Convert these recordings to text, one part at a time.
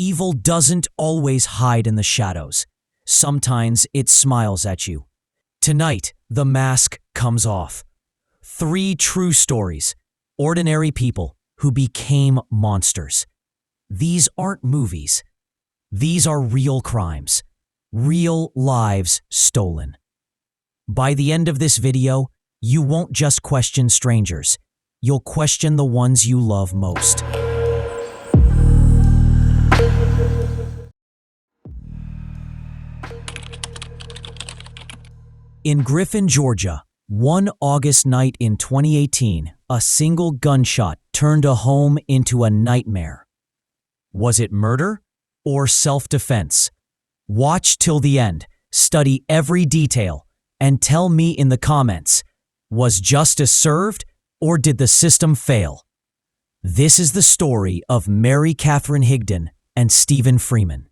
Evil doesn't always hide in the shadows. Sometimes it smiles at you. Tonight, the mask comes off. 3 true stories. Ordinary people who became monsters. These aren't movies. These are real crimes. Real lives stolen. By the end of this video, you won't just question strangers. You'll question the ones you love most. In Griffin, Georgia, one August night in 2018, a single gunshot turned a home into a nightmare. Was it murder or self-defense? Watch till the end, study every detail, and tell me in the comments, was justice served or did the system fail? This is the story of Mary Katherine Higdon and Stephen Freeman.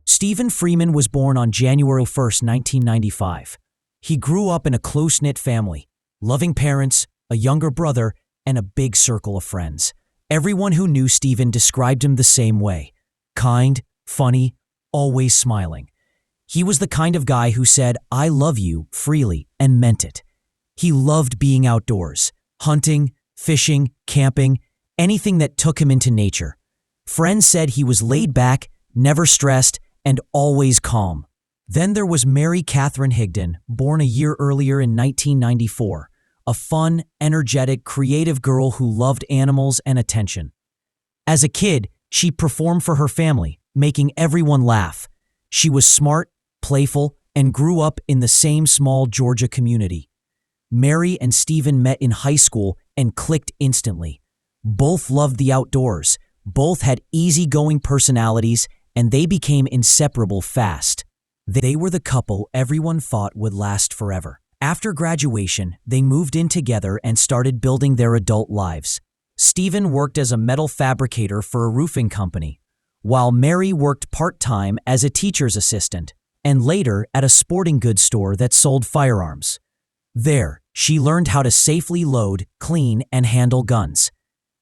Stephen Freeman was born on January 1, 1995. He grew up in a close-knit family, loving parents, a younger brother, and a big circle of friends. Everyone who knew Stephen described him the same way: kind, funny, always smiling. He was the kind of guy who said, "I love you," freely, and meant it. He loved being outdoors, hunting, fishing, camping, anything that took him into nature. Friends said he was laid back, never stressed, and always calm. Then there was Mary Katherine Higdon, born a year earlier in 1994, a fun, energetic, creative girl who loved animals and attention. As a kid, she performed for her family, making everyone laugh. She was smart, playful, and grew up in the same small Georgia community. Mary and Stephen met in high school and clicked instantly. Both loved the outdoors, both had easygoing personalities, and they became inseparable fast. They were the couple everyone thought would last forever. After graduation, they moved in together and started building their adult lives. Stephen worked as a metal fabricator for a roofing company, while Mary worked part-time as a teacher's assistant, and later at a sporting goods store that sold firearms. There, she learned how to safely load, clean, and handle guns.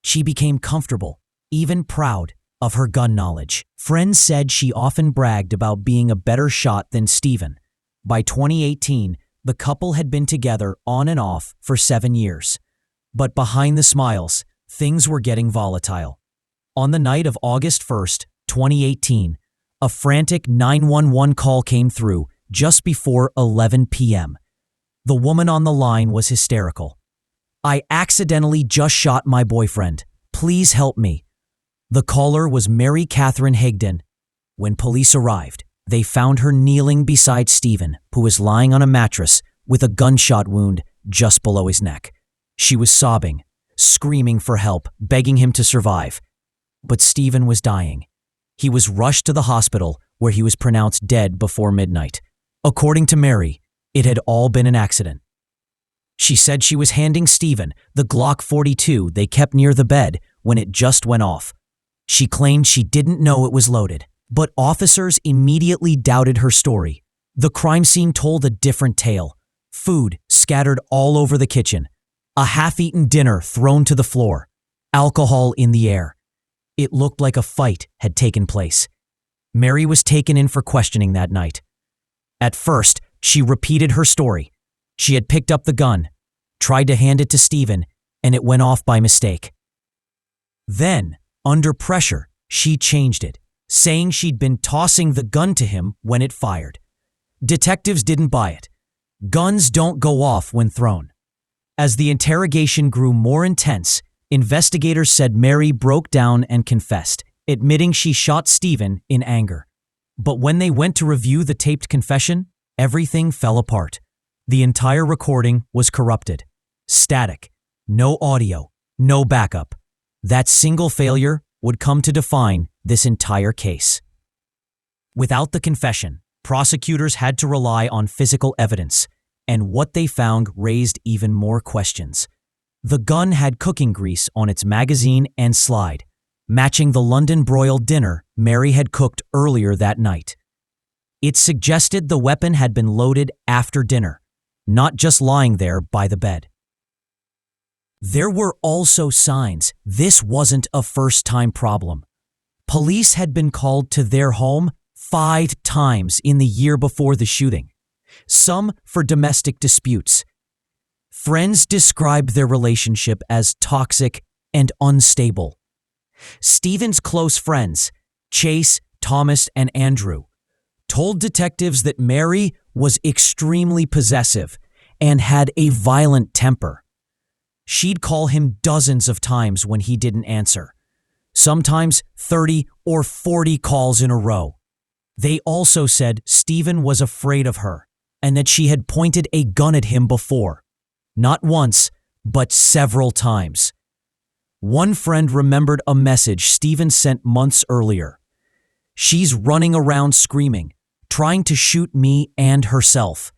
She became comfortable, even proud, of her gun knowledge. Friends said she often bragged about being a better shot than Stephen. By 2018, the couple had been together on and off for 7 years. But behind the smiles, things were getting volatile. On the night of August 1st, 2018, a frantic 911 call came through just before 11 p.m. The woman on the line was hysterical. "I accidentally just shot my boyfriend. Please help me." The caller was Mary Katherine Higdon. When police arrived, they found her kneeling beside Stephen, who was lying on a mattress with a gunshot wound just below his neck. She was sobbing, screaming for help, begging him to survive. But Stephen was dying. He was rushed to the hospital, where he was pronounced dead before midnight. According to Mary, it had all been an accident. She said she was handing Stephen the Glock 42 they kept near the bed when it just went off. She claimed she didn't know it was loaded, but officers immediately doubted her story. The crime scene told a different tale. Food scattered all over the kitchen, a half-eaten dinner thrown to the floor, alcohol in the air. It looked like a fight had taken place. Mary was taken in for questioning that night. At first, she repeated her story. She had picked up the gun, tried to hand it to Stephen, and it went off by mistake. Then, under pressure, she changed it, saying she'd been tossing the gun to him when it fired. Detectives didn't buy it. Guns don't go off when thrown. As the interrogation grew more intense, investigators said Mary broke down and confessed, admitting she shot Stephen in anger. But when they went to review the taped confession, everything fell apart. The entire recording was corrupted. Static. No audio. No backup. That single failure would come to define this entire case. Without the confession, prosecutors had to rely on physical evidence, and what they found raised even more questions. The gun had cooking grease on its magazine and slide, matching the London broiled dinner Mary had cooked earlier that night. It suggested the weapon had been loaded after dinner, not just lying there by the bed. There were also signs this wasn't a first-time problem. Police had been called to their home 5 times in the year before the shooting, some for domestic disputes. Friends described their relationship as toxic and unstable. Stephen's close friends, Chase, Thomas, and Andrew, told detectives that Mary was extremely possessive and had a violent temper. She'd call him dozens of times when he didn't answer, sometimes 30 or 40 calls in a row. They also said Stephen was afraid of her and that she had pointed a gun at him before, not once, but several times. One friend remembered a message Stephen sent months earlier. "She's running around screaming, trying to shoot me and herself."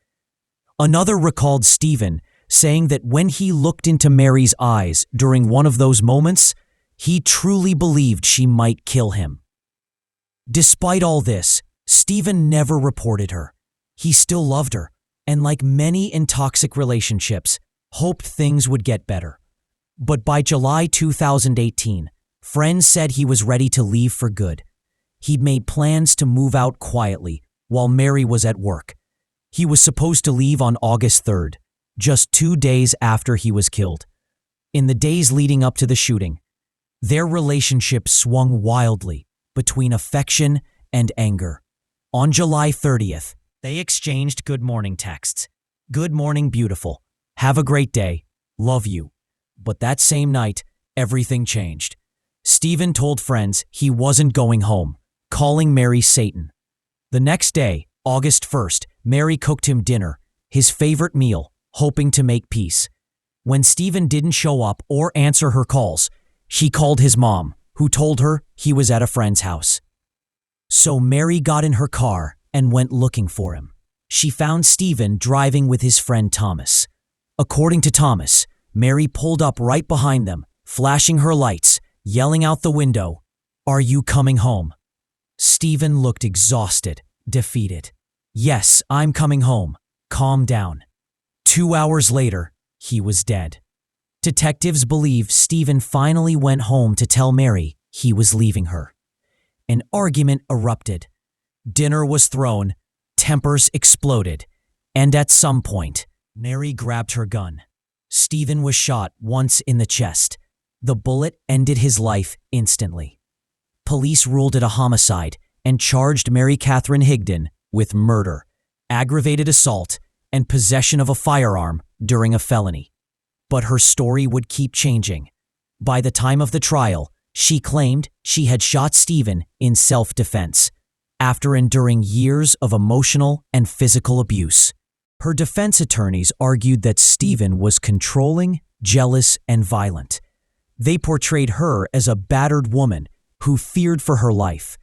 Another recalled Stephen saying that when he looked into Mary's eyes during one of those moments, he truly believed she might kill him. Despite all this, Stephen never reported her. He still loved her, and like many in toxic relationships, hoped things would get better. But by July 2018, friends said he was ready to leave for good. He'd made plans to move out quietly while Mary was at work. He was supposed to leave on August 3rd, just 2 days after he was killed. In the days leading up to the shooting, their relationship swung wildly between affection and anger. On July 30th, they exchanged good morning texts. "Good morning, beautiful. Have a great day. Love you." But that same night, everything changed. Stephen told friends he wasn't going home, calling Mary Satan. The next day, August 1st, Mary cooked him dinner, his favorite meal, hoping to make peace. When Stephen didn't show up or answer her calls, she called his mom, who told her he was at a friend's house. So Mary got in her car and went looking for him. She found Stephen driving with his friend Thomas. According to Thomas, Mary pulled up right behind them, flashing her lights, yelling out the window, "Are you coming home?" Stephen looked exhausted, defeated. "Yes, I'm coming home. Calm down." 2 hours later, he was dead. Detectives believe Stephen finally went home to tell Mary he was leaving her. An argument erupted. Dinner was thrown, tempers exploded, and at some point, Mary grabbed her gun. Stephen was shot once in the chest. The bullet ended his life instantly. Police ruled it a homicide and charged Mary Katherine Higdon with murder, aggravated assault, and possession of a firearm during a felony. But her story would keep changing. By the time of the trial, she claimed she had shot Stephen in self-defense after enduring years of emotional and physical abuse. Her defense attorneys argued that Stephen was controlling, jealous, and violent. They portrayed her as a battered woman who feared for her life.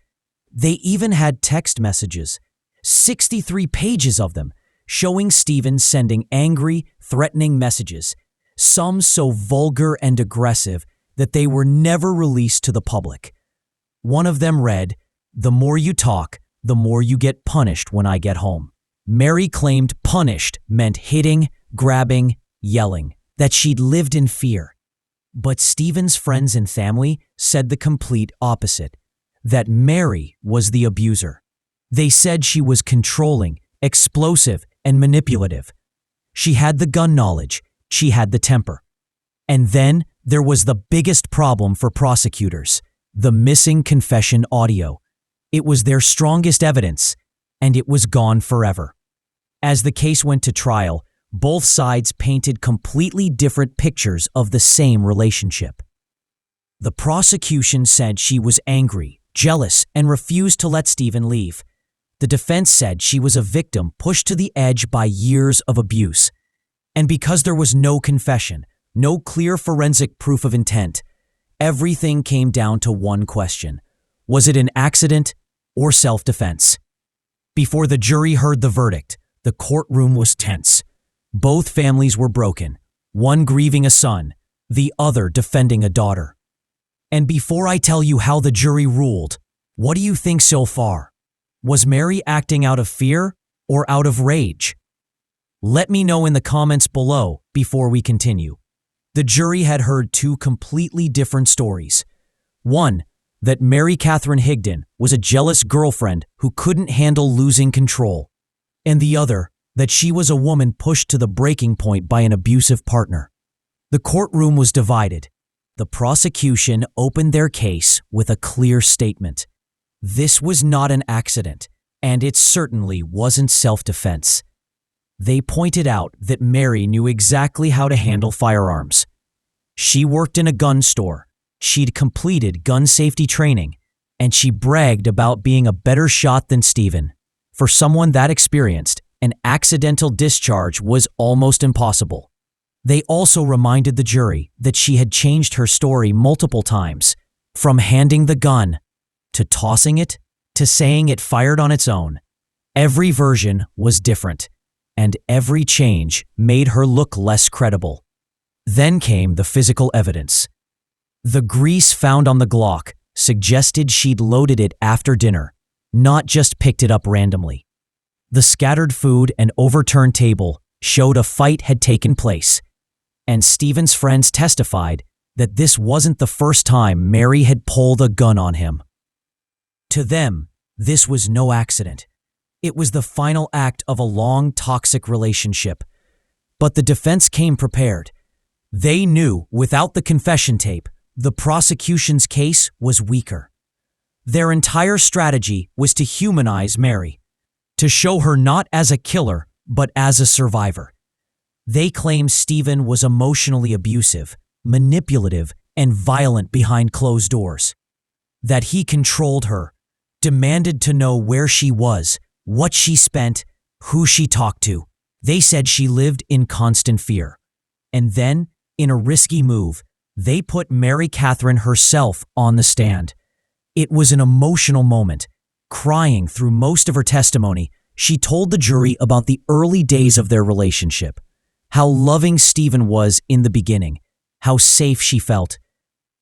They even had text messages, 63 pages of them, showing Stephen sending angry, threatening messages, some so vulgar and aggressive that they were never released to the public. One of them read, "The more you talk, the more you get punished when I get home." Mary claimed punished meant hitting, grabbing, yelling, that she'd lived in fear. But Stephen's friends and family said the complete opposite, that Mary was the abuser. They said she was controlling, explosive, and manipulative. She had the gun knowledge, she had the temper. And then there was the biggest problem for prosecutors, the missing confession audio. It was their strongest evidence, and it was gone forever. As the case went to trial, both sides painted completely different pictures of the same relationship. The prosecution said she was angry, jealous, and refused to let Stephen leave. The defense said she was a victim pushed to the edge by years of abuse. And because there was no confession, no clear forensic proof of intent, everything came down to one question. Was it an accident or self-defense? Before the jury heard the verdict, the courtroom was tense. Both families were broken, one grieving a son, the other defending a daughter. And before I tell you how the jury ruled, what do you think so far? Was Mary acting out of fear or out of rage? Let me know in the comments below before we continue. The jury had heard two completely different stories. One, that Mary Katherine Higdon was a jealous girlfriend who couldn't handle losing control. And the other, that she was a woman pushed to the breaking point by an abusive partner. The courtroom was divided. The prosecution opened their case with a clear statement. This was not an accident, and it certainly wasn't self-defense. They pointed out that Mary knew exactly how to handle firearms. She worked in a gun store, she'd completed gun safety training, and she bragged about being a better shot than Stephen. For someone that experienced, an accidental discharge was almost impossible. They also reminded the jury that she had changed her story multiple times, from handing the gun, to tossing it, to saying it fired on its own. Every version was different, and every change made her look less credible. Then came the physical evidence. The grease found on the Glock suggested she'd loaded it after dinner, not just picked it up randomly. The scattered food and overturned table showed a fight had taken place, and Stephen's friends testified that this wasn't the first time Mary had pulled a gun on him. To them, this was no accident. It was the final act of a long, toxic relationship. But the defense came prepared. They knew, without the confession tape, the prosecution's case was weaker. Their entire strategy was to humanize Mary, to show her not as a killer, but as a survivor. They claimed Stephen was emotionally abusive, manipulative, and violent behind closed doors. That he controlled her, demanded to know where she was, what she spent, who she talked to. They said she lived in constant fear. And then, in a risky move, they put Mary Katherine herself on the stand. It was an emotional moment. Crying through most of her testimony, she told the jury about the early days of their relationship, how loving Stephen was in the beginning, how safe she felt,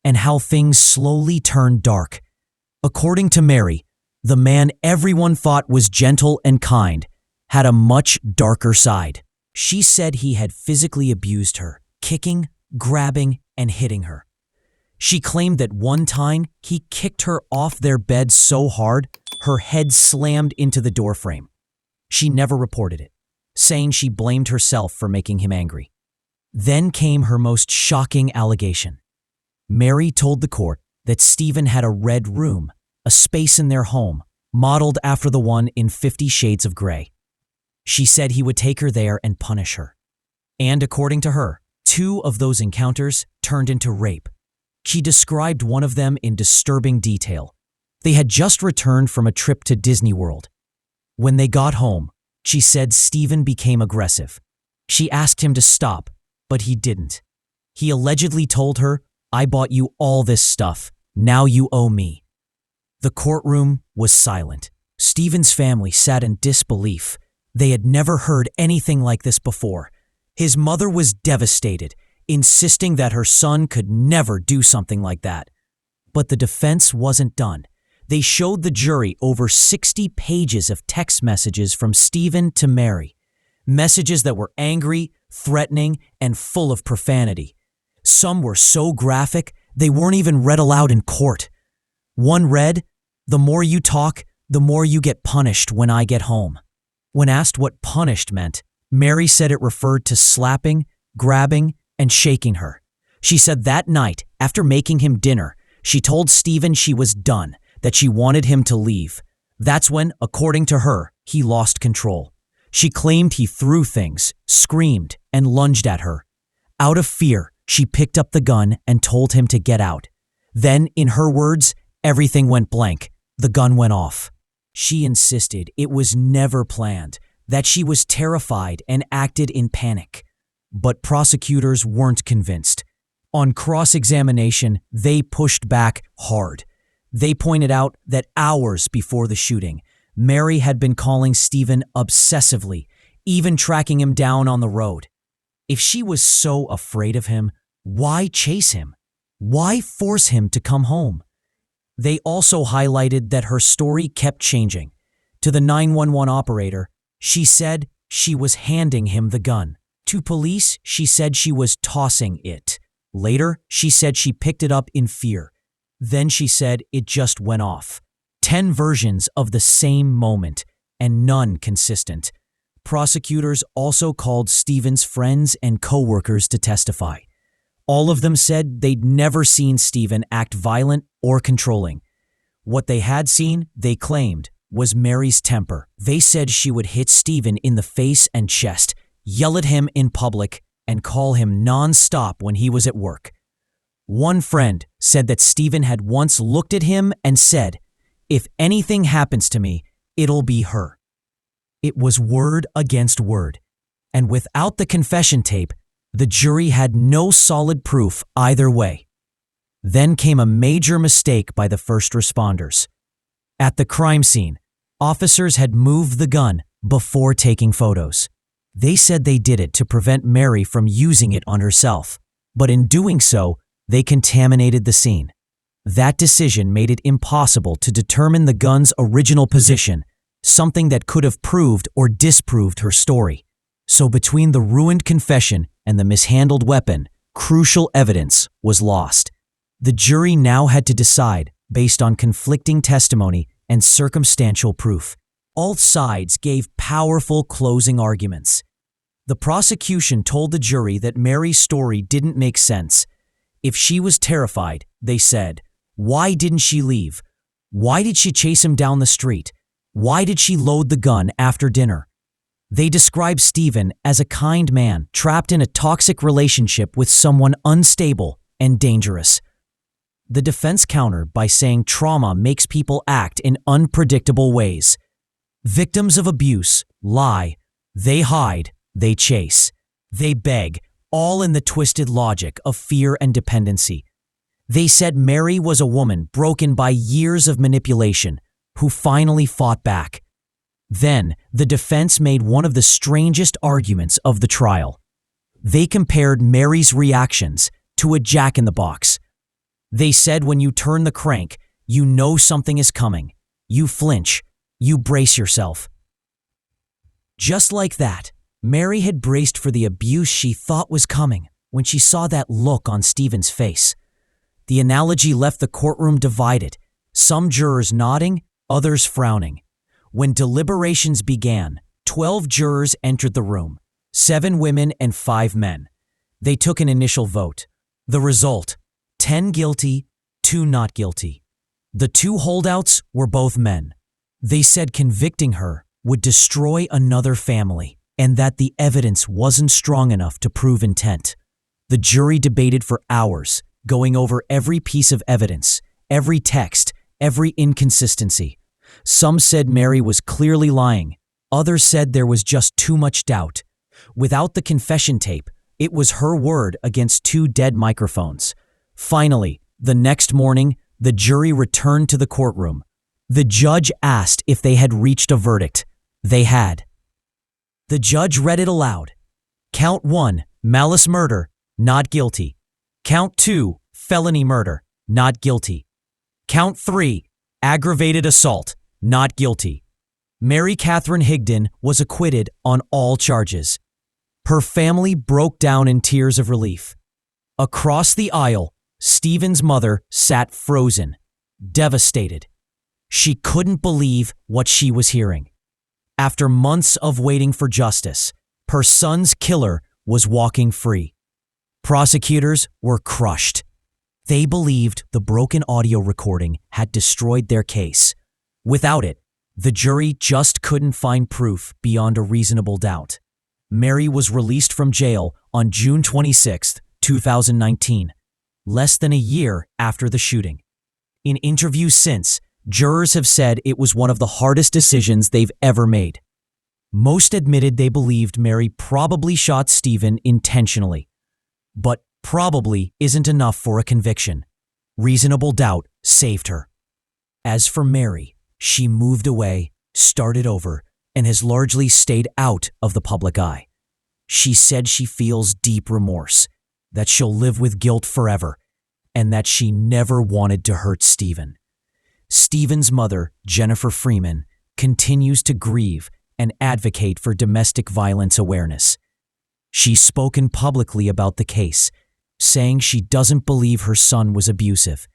and how things slowly turned dark. According to Mary, the man everyone thought was gentle and kind had a much darker side. She said he had physically abused her, kicking, grabbing, and hitting her. She claimed that one time he kicked her off their bed so hard her head slammed into the doorframe. She never reported it, saying she blamed herself for making him angry. Then came her most shocking allegation. Mary told the court that Stephen had a red room, a space in their home, modeled after the one in 50 Shades of Grey. She said he would take her there and punish her. And according to her, 2 of those encounters turned into rape. She described one of them in disturbing detail. They had just returned from a trip to Disney World. When they got home, she said Stephen became aggressive. She asked him to stop, but he didn't. He allegedly told her, "I bought you all this stuff. Now you owe me." The courtroom was silent. Stephen's family sat in disbelief. They had never heard anything like this before. His mother was devastated, insisting that her son could never do something like that. But the defense wasn't done. They showed the jury over 60 pages of text messages from Stephen to Mary. Messages that were angry, threatening, and full of profanity. Some were so graphic, they weren't even read aloud in court. One read, "The more you talk, the more you get punished when I get home." When asked what punished meant, Mary said it referred to slapping, grabbing, and shaking her. She said that night, after making him dinner, she told Stephen she was done, that she wanted him to leave. That's when, according to her, he lost control. She claimed he threw things, screamed, and lunged at her. Out of fear, she picked up the gun and told him to get out. Then, in her words, everything went blank. The gun went off. She insisted it was never planned, that she was terrified and acted in panic. But prosecutors weren't convinced. On cross-examination, they pushed back hard. They pointed out that hours before the shooting, Mary had been calling Stephen obsessively, even tracking him down on the road. If she was so afraid of him, why chase him? Why force him to come home? They also highlighted that her story kept changing. To the 911 operator, she said she was handing him the gun. To police, she said she was tossing it. Later, she said she picked it up in fear. Then she said it just went off. 10 versions of the same moment, and none consistent. Prosecutors also called Stephen's friends and co-workers to testify. All of them said they'd never seen Stephen act violent or controlling. What they had seen, they claimed, was Mary's temper. They said she would hit Stephen in the face and chest, yell at him in public, and call him non-stop when he was at work. One friend said that Stephen had once looked at him and said, "If anything happens to me, it'll be her." It was word against word, and without the confession tape, the jury had no solid proof either way. Then came a major mistake by the first responders. At the crime scene, officers had moved the gun before taking photos. They said they did it to prevent Mary from using it on herself, but in doing so, they contaminated the scene. That decision made it impossible to determine the gun's original position, something that could have proved or disproved her story. So between the ruined confession and the mishandled weapon, crucial evidence was lost. The jury now had to decide based on conflicting testimony and circumstantial proof. All sides gave powerful closing arguments. The prosecution told the jury that Mary's story didn't make sense. If she was terrified, they said, why didn't she leave? Why did she chase him down the street? Why did she load the gun after dinner? They described Stephen as a kind man trapped in a toxic relationship with someone unstable and dangerous. The defense countered by saying trauma makes people act in unpredictable ways. Victims of abuse lie, they hide, they chase, they beg, all in the twisted logic of fear and dependency. They said Mary was a woman broken by years of manipulation who finally fought back. Then, the defense made one of the strangest arguments of the trial. They compared Mary's reactions to a jack-in-the-box. They said when you turn the crank, you know something is coming. You flinch. You brace yourself. Just like that, Mary had braced for the abuse she thought was coming when she saw that look on Stephen's face. The analogy left the courtroom divided, some jurors nodding, others frowning. When deliberations began, 12 jurors entered the room, 7 women and 5 men. They took an initial vote. The result, 10 guilty, 2 not guilty. The 2 holdouts were both men. They said convicting her would destroy another family and that the evidence wasn't strong enough to prove intent. The jury debated for hours, going over every piece of evidence, every text, every inconsistency. Some said Mary was clearly lying. Others said there was just too much doubt. Without the confession tape, it was her word against 2 dead microphones. Finally, the next morning, the jury returned to the courtroom. The judge asked if they had reached a verdict. They had. The judge read it aloud. Count 1, malice murder, not guilty. Count 2, felony murder, not guilty. Count 3, aggravated assault, not guilty. Mary Katherine Higdon was acquitted on all charges. Her family broke down in tears of relief. Across the aisle, Stephen's mother sat frozen, devastated. She couldn't believe what she was hearing. After months of waiting for justice, her son's killer was walking free. Prosecutors were crushed. They believed the broken audio recording had destroyed their case. Without it, the jury just couldn't find proof beyond a reasonable doubt. Mary was released from jail on June 26, 2019, less than a year after the shooting. In interviews since, jurors have said it was one of the hardest decisions they've ever made. Most admitted they believed Mary probably shot Stephen intentionally. But probably isn't enough for a conviction. Reasonable doubt saved her. As for Mary, she moved away, started over, and has largely stayed out of the public eye. She said she feels deep remorse, that she'll live with guilt forever, and that she never wanted to hurt Stephen. Stephen's mother, Jennifer Freeman, continues to grieve and advocate for domestic violence awareness. She's spoken publicly about the case, saying she doesn't believe her son was abusive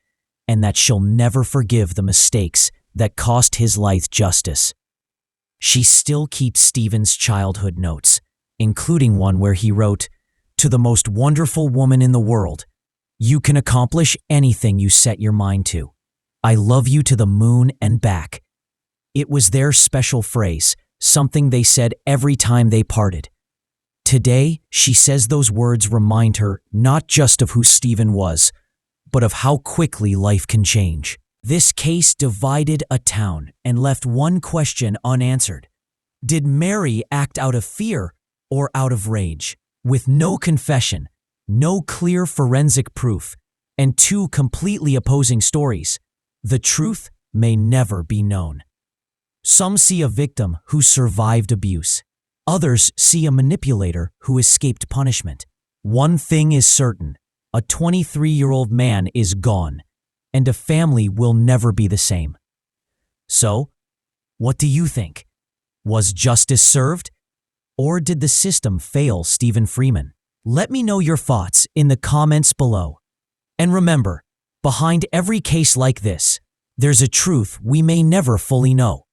and that she'll never forgive the mistakes that cost his life justice. She still keeps Stephen's childhood notes, including one where he wrote, "To the most wonderful woman in the world, you can accomplish anything you set your mind to. I love you to the moon and back." It was their special phrase, something they said every time they parted. Today, she says those words remind her not just of who Stephen was, but of how quickly life can change. This case divided a town and left one question unanswered. Did Mary act out of fear or out of rage? With no confession, no clear forensic proof, and two completely opposing stories, the truth may never be known. Some see a victim who survived abuse. Others see a manipulator who escaped punishment. One thing is certain: a 23-year-old man is gone, and a family will never be the same. So, what do you think? Was justice served? Or did the system fail Stephen Freeman? Let me know your thoughts in the comments below. And remember, behind every case like this, there's a truth we may never fully know.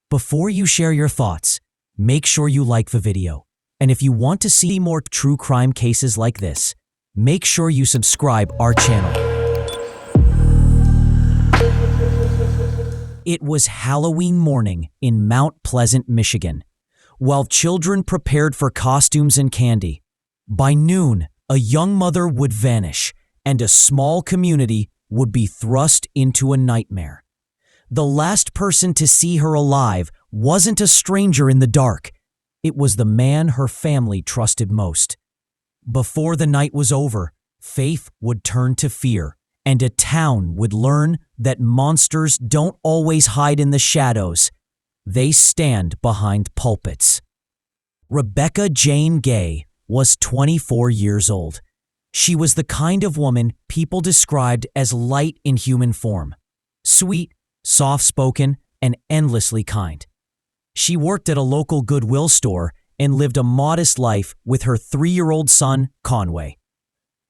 Before you share your thoughts, make sure you like the video. And if you want to see more true crime cases like this, make sure you subscribe our channel. It was Halloween morning in Mount Pleasant, Michigan, while children prepared for costumes and candy. By noon, a young mother would vanish, and a small community would be thrust into a nightmare. The last person to see her alive wasn't a stranger in the dark. It was the man her family trusted most. Before the night was over, faith would turn to fear, and a town would learn that monsters don't always hide in the shadows. They stand behind pulpits. Rebekah Jane Gay was 24 years old. She was the kind of woman people described as light in human form. Sweet, soft-spoken, and endlessly kind. She worked at a local Goodwill store and lived a modest life with her 3-year-old son, Conway.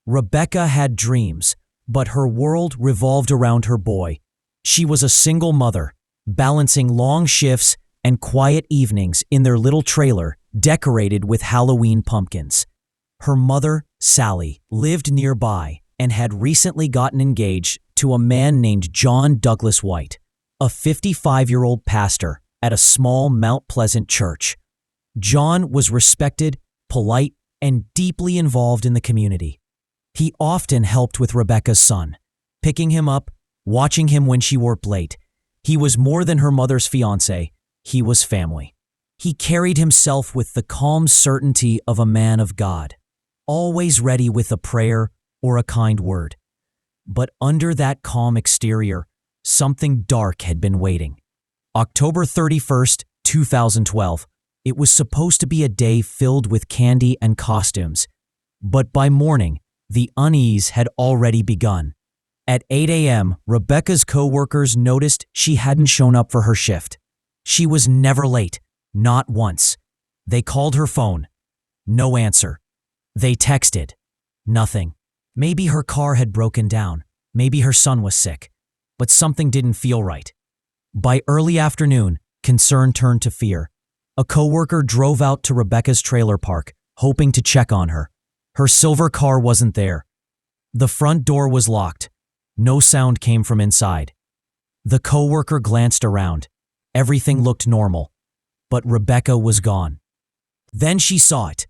Rebekah had dreams, but her world revolved around her boy. She was a single mother, balancing long shifts and quiet evenings in their little trailer decorated with Halloween pumpkins. Her mother, Sally, lived nearby and had recently gotten engaged to a man named John Douglas White, a 55-year-old pastor at a small Mount Pleasant church. John was respected, polite, and deeply involved in the community. He often helped with Rebekah's son, picking him up, watching him when she worked late. He was more than her mother's fiancé, he was family. He carried himself with the calm certainty of a man of God, always ready with a prayer or a kind word. But under that calm exterior, something dark had been waiting. October 31st, 2012, it was supposed to be a day filled with candy and costumes. But by morning, the unease had already begun. At 8 a.m., Rebekah's co-workers noticed she hadn't shown up for her shift. She was never late, not once. They called her phone. No answer. They texted. Nothing. Maybe her car had broken down. Maybe her son was sick. But something didn't feel right. By early afternoon, concern turned to fear. A coworker drove out to Rebekah's trailer park, hoping to check on her. Her silver car wasn't there. The front door was locked. No sound came from inside. The coworker glanced around. Everything looked normal. But Rebekah was gone. Then she saw it.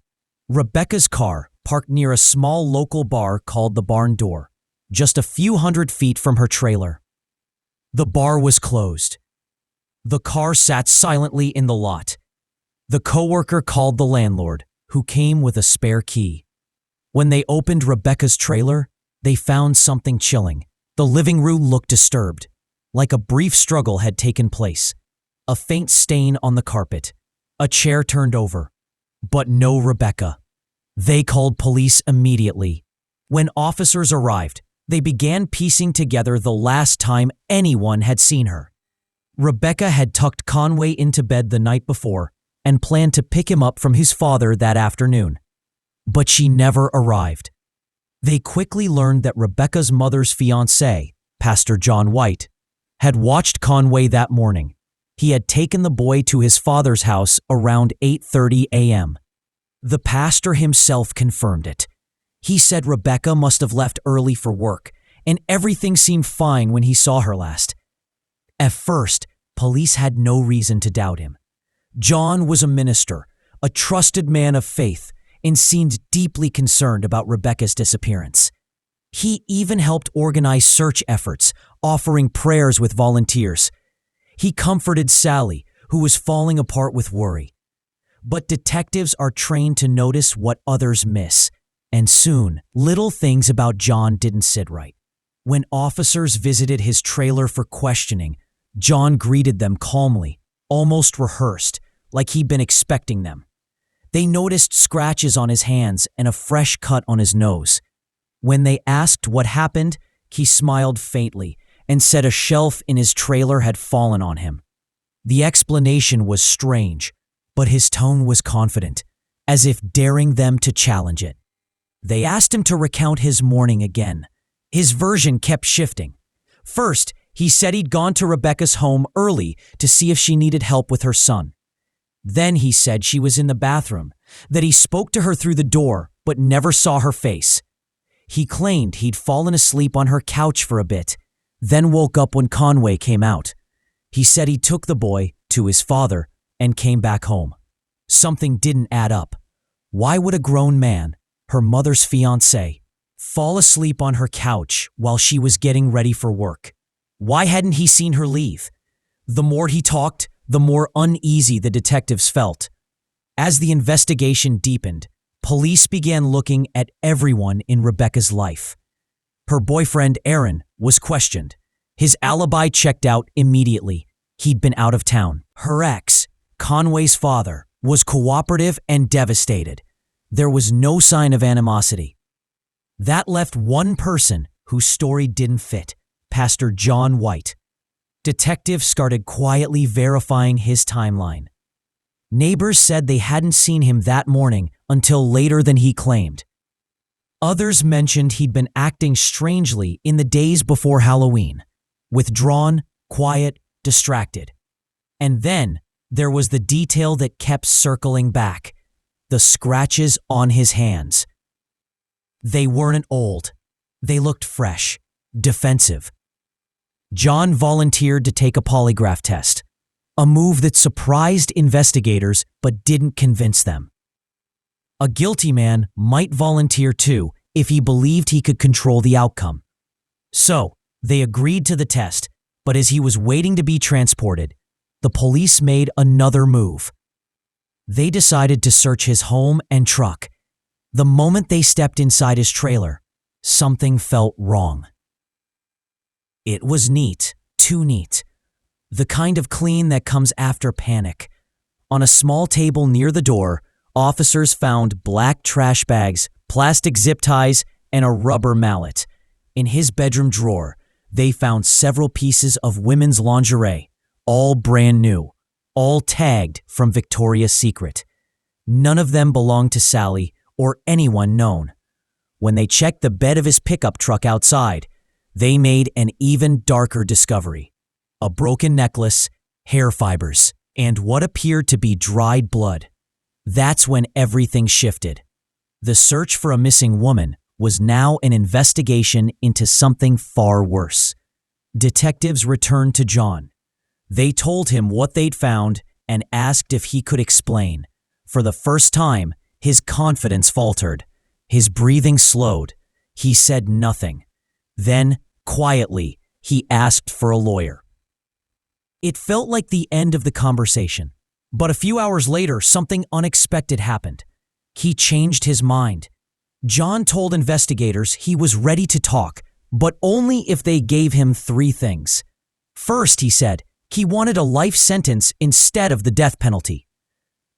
Rebekah's car, parked near a small local bar called the Barn Door, just a few hundred feet from her trailer. The bar was closed. The car sat silently in the lot. The coworker called the landlord, who came with a spare key. When they opened Rebekah's trailer, they found something chilling. The living room looked disturbed, like a brief struggle had taken place. A faint stain on the carpet. A chair turned over. But no Rebekah. They called police immediately. When officers arrived, they began piecing together the last time anyone had seen her. Rebekah had tucked Conway into bed the night before and planned to pick him up from his father that afternoon. But she never arrived. They quickly learned that Rebekah's mother's fiancé, Pastor John White, had watched Conway that morning. He had taken the boy to his father's house around 8:30 a.m. The pastor himself confirmed it. He said Rebekah must have left early for work, and everything seemed fine when he saw her last. At first, police had no reason to doubt him. John was a minister, a trusted man of faith, and seemed deeply concerned about Rebekah's disappearance. He even helped organize search efforts, offering prayers with volunteers. He comforted Sally, who was falling apart with worry. But detectives are trained to notice what others miss, and soon, little things about John didn't sit right. When officers visited his trailer for questioning, John greeted them calmly, almost rehearsed, like he'd been expecting them. They noticed scratches on his hands and a fresh cut on his nose. When they asked what happened, he smiled faintly and said a shelf in his trailer had fallen on him. The explanation was strange, but his tone was confident, as if daring them to challenge it. They asked him to recount his morning again. His version kept shifting. First, he said he'd gone to Rebekah's home early to see if she needed help with her son. Then he said she was in the bathroom, that he spoke to her through the door but never saw her face. He claimed he'd fallen asleep on her couch for a bit, then woke up when Conway came out. He said he took the boy to his father and came back home. Something didn't add up. Why would a grown man, her mother's fiancé, fall asleep on her couch while she was getting ready for work? Why hadn't he seen her leave? The more he talked, the more uneasy the detectives felt. As the investigation deepened, police began looking at everyone in Rebekah's life. Her boyfriend, Aaron, was questioned. His alibi checked out immediately. He'd been out of town. Her ex, Conway's father, was cooperative and devastated. There was no sign of animosity. That left one person whose story didn't fit, Pastor John White. Detectives started quietly verifying his timeline. Neighbors said they hadn't seen him that morning until later than he claimed. Others mentioned he'd been acting strangely in the days before Halloween, withdrawn, quiet, distracted. And then there was the detail that kept circling back, the scratches on his hands. They weren't old. They looked fresh, defensive. John volunteered to take a polygraph test, a move that surprised investigators but didn't convince them. A guilty man might volunteer too if he believed he could control the outcome. So, they agreed to the test, but as he was waiting to be transported, the police made another move. They decided to search his home and truck. The moment they stepped inside his trailer, something felt wrong. It was neat, too neat. The kind of clean that comes after panic. On a small table near the door, officers found black trash bags, plastic zip ties, and a rubber mallet. In his bedroom drawer, they found several pieces of women's lingerie, all brand new, all tagged from Victoria's Secret. None of them belonged to Sally or anyone known. When they checked the bed of his pickup truck outside, they made an even darker discovery. A broken necklace, hair fibers, and what appeared to be dried blood. That's when everything shifted. The search for a missing woman was now an investigation into something far worse. Detectives returned to John. They told him what they'd found and asked if he could explain. For the first time, his confidence faltered. His breathing slowed. He said nothing. Then, quietly, he asked for a lawyer. It felt like the end of the conversation, but a few hours later, something unexpected happened. He changed his mind. John told investigators he was ready to talk, but only if they gave him 3 things. First, he said, he wanted a life sentence instead of the death penalty.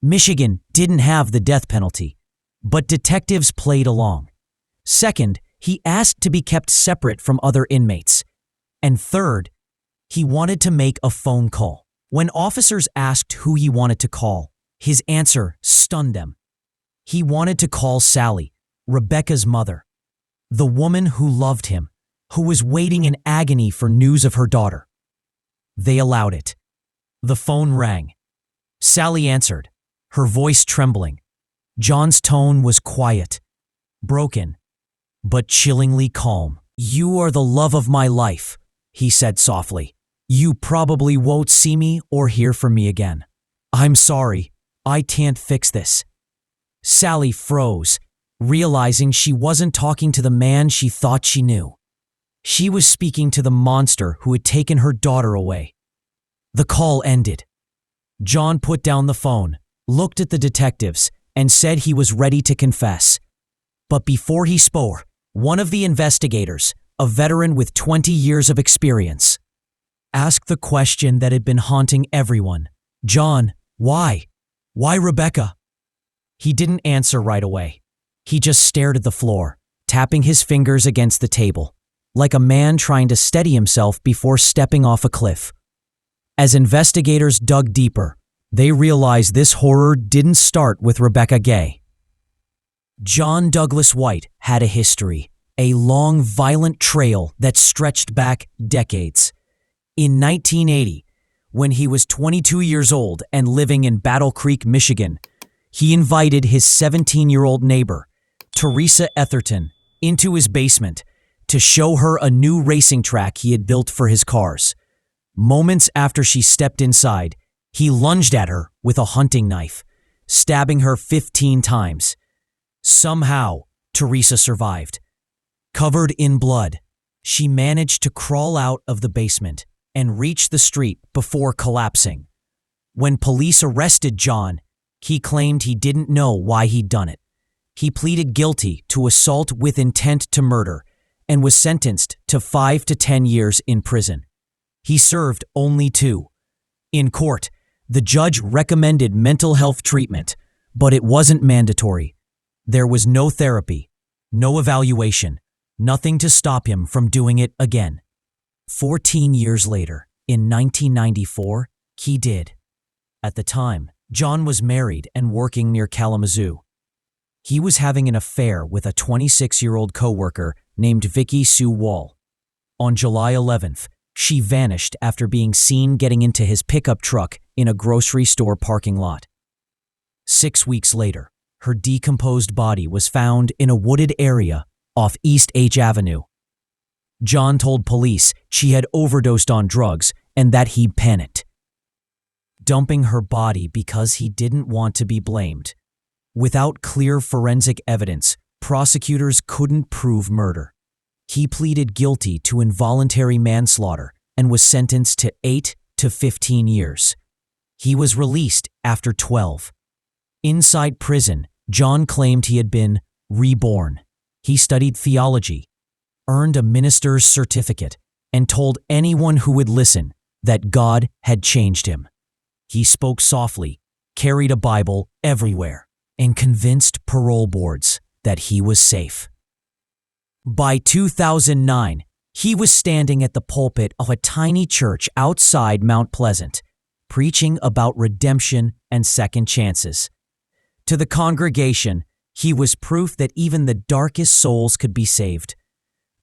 Michigan didn't have the death penalty, but detectives played along. Second, he asked to be kept separate from other inmates. And third, he wanted to make a phone call. When officers asked who he wanted to call, His answer stunned them. He wanted to call Sally, Rebekah's mother, the woman who loved him, who was waiting in agony for news of her daughter. They allowed it. The phone rang. Sally answered, her voice trembling. John's tone was quiet, broken, but chillingly calm. "You are the love of my life," he said softly. "You probably won't see me or hear from me again. I'm sorry. I can't fix this." Sally froze, realizing she wasn't talking to the man she thought she knew. She was speaking to the monster who had taken her daughter away. The call ended. John put down the phone, looked at the detectives, and said he was ready to confess. But before he spoke, one of the investigators, a veteran with 20 years of experience, asked the question that had been haunting everyone. "John, why? Why Rebekah?" He didn't answer right away. He just stared at the floor, tapping his fingers against the table, like a man trying to steady himself before stepping off a cliff. As investigators dug deeper, they realized this horror didn't start with Rebekah Gay. John Douglas White had a history, a long, violent trail that stretched back decades. In 1980, when he was 22 years old and living in Battle Creek, Michigan, he invited his 17-year-old neighbor, Teresa Etherton, into his basement to show her a new racing track he had built for his cars. Moments after she stepped inside, he lunged at her with a hunting knife, stabbing her 15 times. Somehow, Teresa survived. Covered in blood, she managed to crawl out of the basement and reach the street before collapsing. When police arrested John, he claimed he didn't know why he'd done it. He pleaded guilty to assault with intent to murder and was sentenced to 5 to 10 years in prison. He served only 2. In court, the judge recommended mental health treatment, but it wasn't mandatory. There was no therapy, no evaluation, nothing to stop him from doing it again. 14 years later, in 1994, he did. At the time, John was married and working near Kalamazoo. He was having an affair with a 26-year-old coworker named Vicky Sue Wall. On July 11th, she vanished after being seen getting into his pickup truck in a grocery store parking lot. 6 weeks later, her decomposed body was found in a wooded area off East H Avenue. John told police she had overdosed on drugs and that he panicked, dumping her body because he didn't want to be blamed. Without clear forensic evidence, prosecutors couldn't prove murder. He pleaded guilty to involuntary manslaughter and was sentenced to 8 to 15 years. He was released after 12. Inside prison, John claimed he had been reborn. He studied theology, earned a minister's certificate, and told anyone who would listen that God had changed him. He spoke softly, carried a Bible everywhere, and convinced parole boards that he was safe. By 2009, he was standing at the pulpit of a tiny church outside Mount Pleasant, preaching about redemption and second chances. To the congregation, he was proof that even the darkest souls could be saved.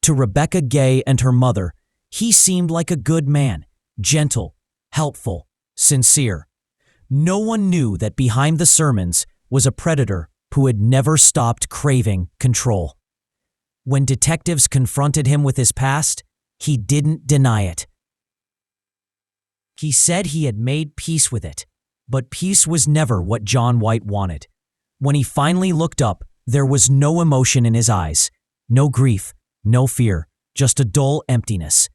To Rebekah Gay and her mother, he seemed like a good man, gentle, helpful, sincere. No one knew that behind the sermons was a predator who had never stopped craving control. When detectives confronted him with his past, he didn't deny it. He said he had made peace with it, but peace was never what John White wanted. When he finally looked up, there was no emotion in his eyes, no grief, no fear, just a dull emptiness.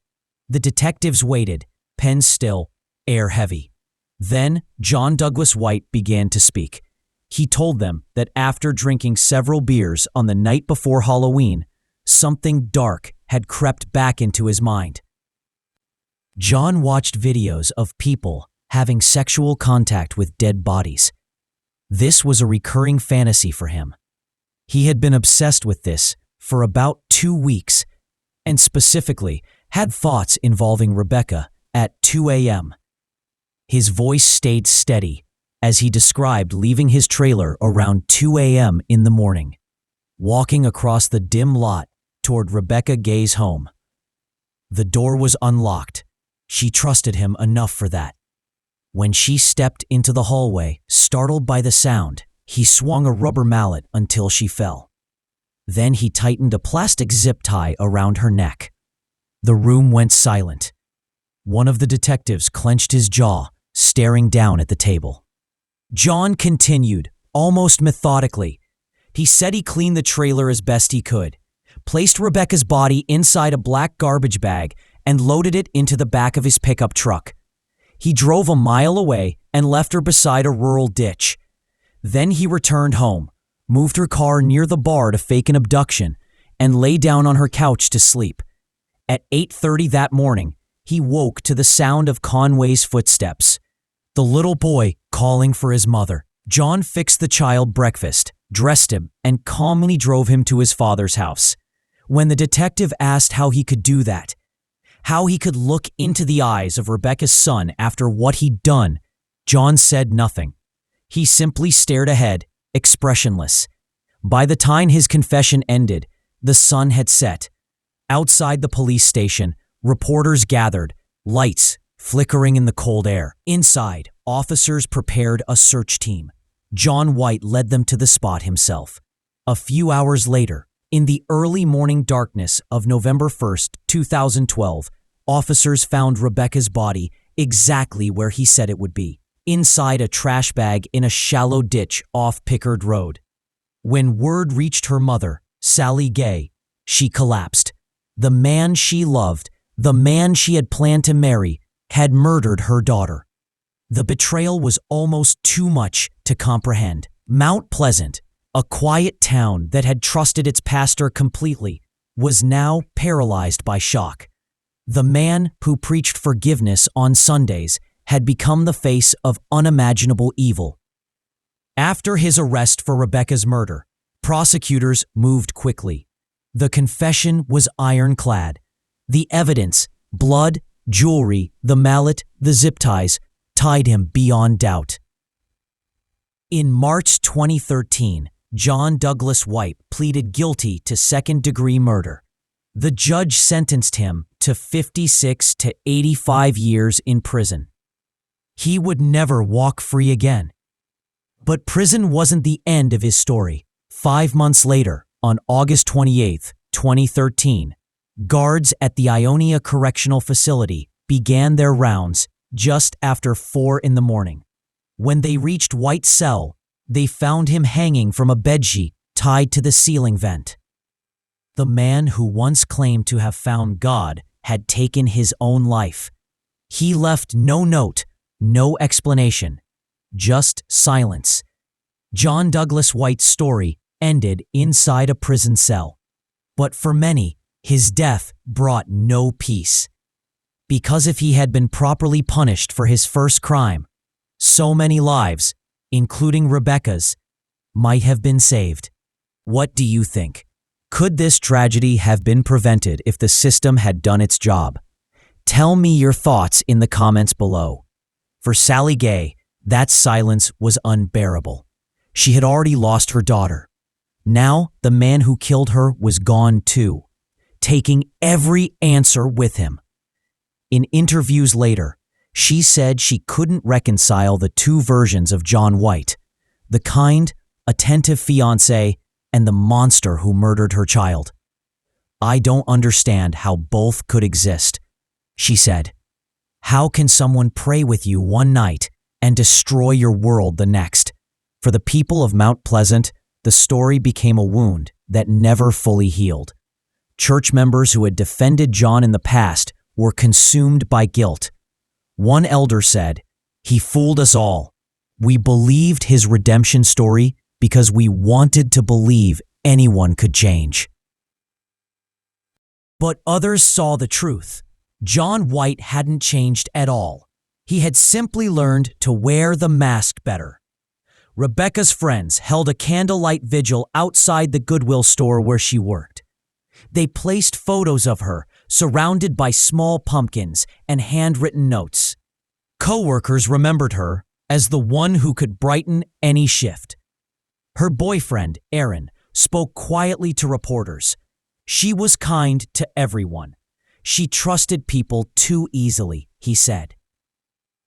The detectives waited, pen still, air heavy. Then John Douglas White began to speak. He told them that after drinking several beers on the night before Halloween, something dark had crept back into his mind. John watched videos of people having sexual contact with dead bodies. This was a recurring fantasy for him. He had been obsessed with this for about 2 weeks, and specifically had thoughts involving Rebekah at 2 a.m. His voice stayed steady, as he described leaving his trailer around 2 a.m. in the morning, walking across the dim lot toward Rebekah Gay's home. The door was unlocked. She trusted him enough for that. When she stepped into the hallway, startled by the sound, he swung a rubber mallet until she fell. Then he tightened a plastic zip tie around her neck. The room went silent. One of the detectives clenched his jaw, staring down at the table. John continued, almost methodically. He said he cleaned the trailer as best he could, placed Rebekah's body inside a black garbage bag, and loaded it into the back of his pickup truck. He drove a mile away and left her beside a rural ditch. Then he returned home, moved her car near the bar to fake an abduction, and lay down on her couch to sleep. At 8:30 that morning, he woke to the sound of Conway's footsteps. The little boy calling for his mother. John fixed the child breakfast, dressed him, and calmly drove him to his father's house. When the detective asked how he could do that, how he could look into the eyes of Rebekah's son after what he'd done, John said nothing. He simply stared ahead, expressionless. By the time his confession ended, the sun had set. Outside the police station, reporters gathered, lights flickering in the cold air. Inside, officers prepared a search team. John White led them to the spot himself. A few hours later, in the early morning darkness of November 1st, 2012, officers found Rebekah's body exactly where he said it would be, inside a trash bag in a shallow ditch off Pickard Road. When word reached her mother, Sally Gay, she collapsed. The man she loved, the man she had planned to marry, had murdered her daughter. The betrayal was almost too much to comprehend. Mount Pleasant, a quiet town that had trusted its pastor completely, was now paralyzed by shock. The man who preached forgiveness on Sundays had become the face of unimaginable evil. After his arrest for Rebekah's murder, prosecutors moved quickly. The confession was ironclad. The evidence, blood, jewelry, the mallet, the zip ties, tied him beyond doubt. In March 2013, John Douglas White pleaded guilty to second-degree murder. The judge sentenced him to 56 to 85 years in prison. He would never walk free again. But prison wasn't the end of his story. 5 months later, on August 28, 2013, guards at the Ionia Correctional Facility began their rounds just after 4 in the morning. When they reached White's cell, they found him hanging from a bedsheet tied to the ceiling vent. The man who once claimed to have found God had taken his own life. He left no note, no explanation, just silence. John Douglas White's story ended inside a prison cell. But for many, his death brought no peace. Because if he had been properly punished for his first crime, so many lives, including Rebekah's, might have been saved. What do you think? Could this tragedy have been prevented if the system had done its job? Tell me your thoughts in the comments below. For Sally Gay, that silence was unbearable. She had already lost her daughter. Now, the man who killed her was gone too, taking every answer with him. In interviews later, she said she couldn't reconcile the two versions of John White, the kind, attentive fiancé and the monster who murdered her child. "I don't understand how both could exist," she said. "How can someone pray with you one night and destroy your world the next?" For the people of Mount Pleasant, the story became a wound that never fully healed. Church members who had defended John in the past were consumed by guilt. One elder said, "He fooled us all. We believed his redemption story because we wanted to believe anyone could change." But others saw the truth. John White hadn't changed at all. He had simply learned to wear the mask better. Rebekah's friends held a candlelight vigil outside the Goodwill store where she worked. They placed photos of her, surrounded by small pumpkins and handwritten notes. Co-workers remembered her as the one who could brighten any shift. Her boyfriend, Aaron, spoke quietly to reporters. She was kind to everyone. She trusted people too easily, he said.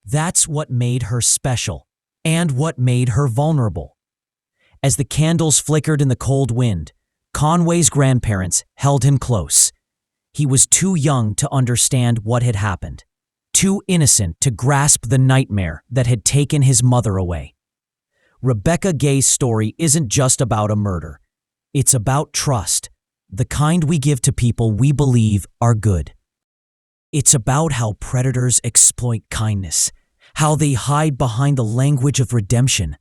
That's what made her special, and what made her vulnerable. As the candles flickered in the cold wind, Conway's grandparents held him close. He was too young to understand what had happened, too innocent to grasp the nightmare that had taken his mother away. Rebekah Gay's story isn't just about a murder. It's about trust, the kind we give to people we believe are good. It's about how predators exploit kindness, how they hide behind the language of redemption.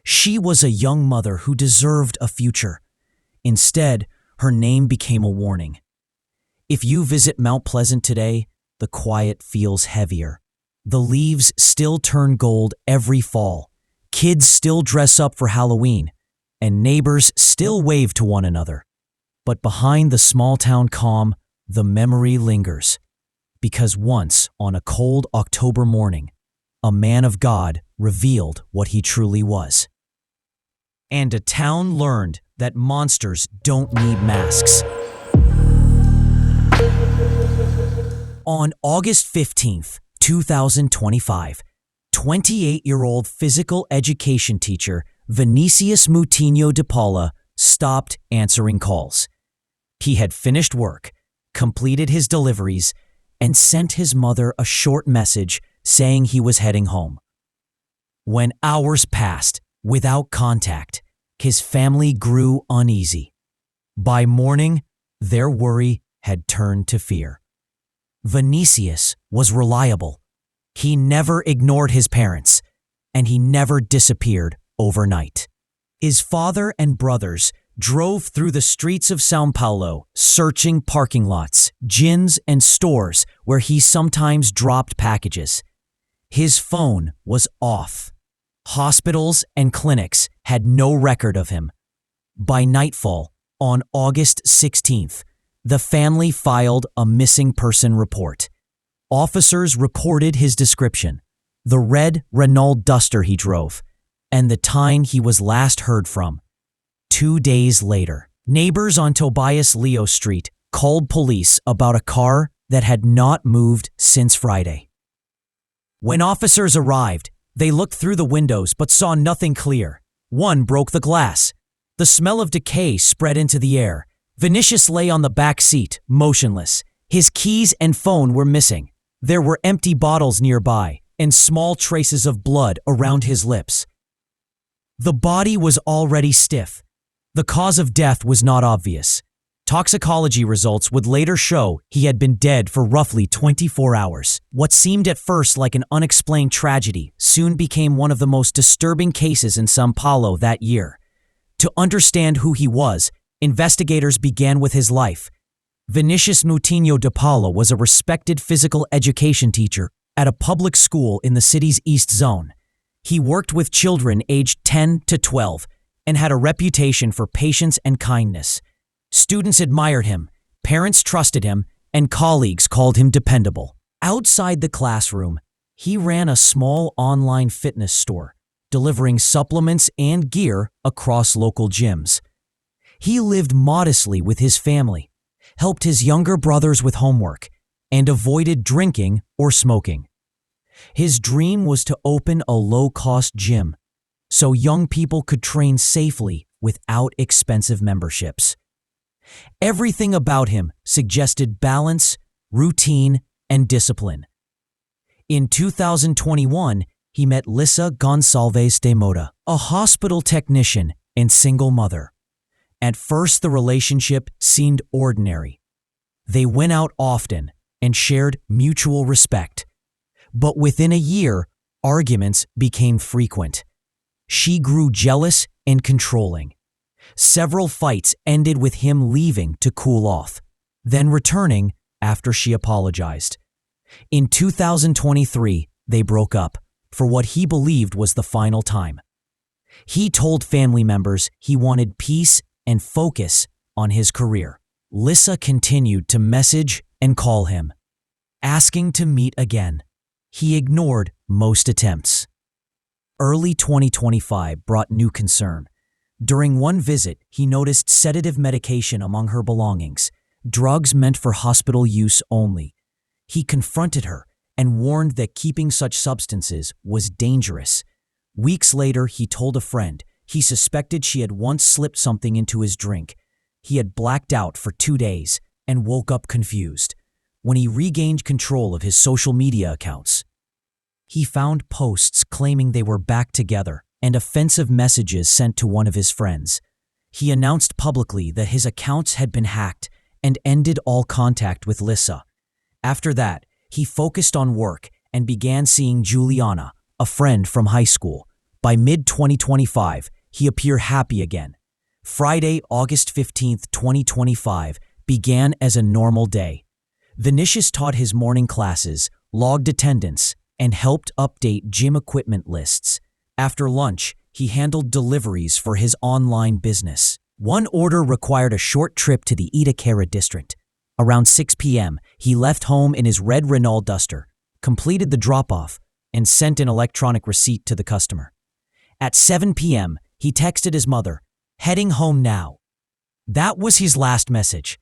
She was a young mother who deserved a future. Instead, her name became a warning. If you visit Mount Pleasant today, the quiet feels heavier. The leaves still turn gold every fall. Kids still dress up for Halloween, and neighbors still wave to one another. But behind the small-town calm, the memory lingers. Because once, on a cold October morning, a man of God revealed what he truly was. And a town learned that monsters don't need masks. On August 15th, 2025, 28-year-old physical education teacher Vinicius Moutinho De Paula stopped answering calls. He had finished work, completed his deliveries, and sent his mother a short message saying he was heading home. When hours passed without contact, his family grew uneasy. By morning, their worry had turned to fear. Vinicius was reliable. He never ignored his parents, and he never disappeared overnight. His father and brothers drove through the streets of São Paulo, searching parking lots, gyms, and stores where he sometimes dropped packages. His phone was off. Hospitals and clinics had no record of him. By nightfall, on August 16th, the family filed a missing person report. Officers reported his description, the red Renault Duster he drove, and the time he was last heard from. 2 days later, neighbors on Tobias Leo Street called police about a car that had not moved since Friday. When officers arrived, they looked through the windows but saw nothing clear. One broke the glass. The smell of decay spread into the air. Vinicius lay on the back seat, motionless. His keys and phone were missing. There were empty bottles nearby and small traces of blood around his lips. The body was already stiff. The cause of death was not obvious. Toxicology results would later show he had been dead for roughly 24 hours. What seemed at first like an unexplained tragedy soon became one of the most disturbing cases in São Paulo that year. To understand who he was, investigators began with his life. Vinicius Moutinho De Paula was a respected physical education teacher at a public school in the city's East Zone. He worked with children aged 10 to 12 and had a reputation for patience and kindness. Students admired him, parents trusted him, and colleagues called him dependable. Outside the classroom, he ran a small online fitness store, delivering supplements and gear across local gyms. He lived modestly with his family, helped his younger brothers with homework, and avoided drinking or smoking. His dream was to open a low-cost gym so young people could train safely without expensive memberships. Everything about him suggested balance, routine, and discipline. In 2021, he met Lissa Gonçalves de Moura, a hospital technician and single mother. At first, the relationship seemed ordinary. They went out often and shared mutual respect. But within a year, arguments became frequent. She grew jealous and controlling. Several fights ended with him leaving to cool off, then returning after she apologized. In 2023, they broke up for what he believed was the final time. He told family members he wanted peace and focus on his career. Lissa continued to message and call him, asking to meet again. He ignored most attempts. Early 2025 brought new concern. During one visit, he noticed sedative medication among her belongings, drugs meant for hospital use only. He confronted her and warned that keeping such substances was dangerous. Weeks later, he told a friend he suspected she had once slipped something into his drink. He had blacked out for 2 days and woke up confused. When he regained control of his social media accounts, he found posts claiming they were back together and offensive messages sent to one of his friends. He announced publicly that his accounts had been hacked and ended all contact with Lisa. After that, he focused on work and began seeing Juliana, a friend from high school. By mid-2025, he appeared happy again. Friday, August 15, 2025, began as a normal day. Vinicius taught his morning classes, logged attendance, and helped update gym equipment lists. After lunch, he handled deliveries for his online business. One order required a short trip to the Rebekah district. Around 6 p.m., he left home in his red Renault Duster, completed the drop-off, and sent an electronic receipt to the customer. At 7 p.m., he texted his mother, "Heading home now." That was his last message.